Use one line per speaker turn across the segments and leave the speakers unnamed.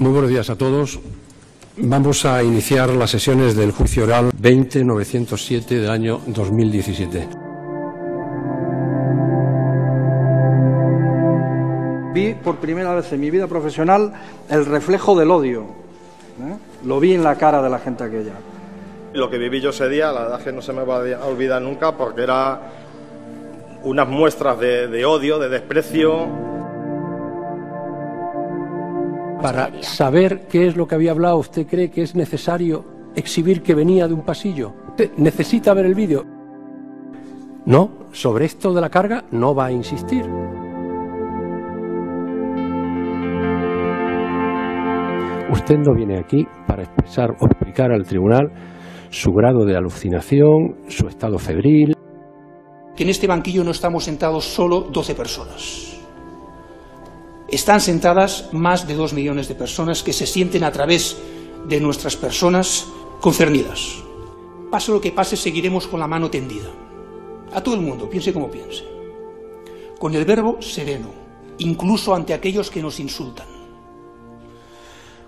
Muy buenos días a todos. Vamos a iniciar las sesiones del juicio oral 20-907 del año 2017.
Vi por primera vez en mi vida profesional el reflejo del odio. Lo vi en la cara de la gente aquella.
Lo que viví yo ese día, la verdad es que no se me va a olvidar nunca, porque era unas muestras de odio, de desprecio.
Para saber qué es lo que había hablado, ¿usted cree que es necesario exhibir que venía de un pasillo? ¿Usted necesita ver el vídeo? No, sobre esto de la carga no va a insistir. Usted no viene aquí para expresar o explicar al tribunal su grado de alucinación, su estado febril.
Que en este banquillo no estamos sentados solo 12 personas. Están sentadas más de 2 millones de personas que se sienten a través de nuestras personas concernidas. Pase lo que pase, seguiremos con la mano tendida. A todo el mundo, piense como piense. Con el verbo sereno, incluso ante aquellos que nos insultan.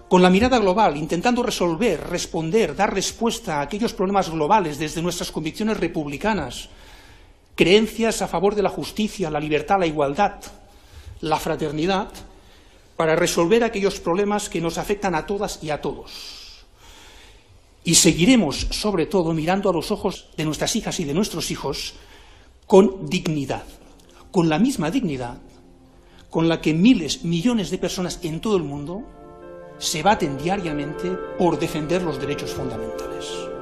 Con la mirada global, intentando resolver, responder, dar respuesta a aquellos problemas globales desde nuestras convicciones republicanas, creencias a favor de la justicia, la libertad, la igualdad, la fraternidad, para resolver aquellos problemas que nos afectan a todas y a todos. Y seguiremos, sobre todo, mirando a los ojos de nuestras hijas y de nuestros hijos con dignidad, con la misma dignidad con la que miles, millones de personas en todo el mundo se baten diariamente por defender los derechos fundamentales.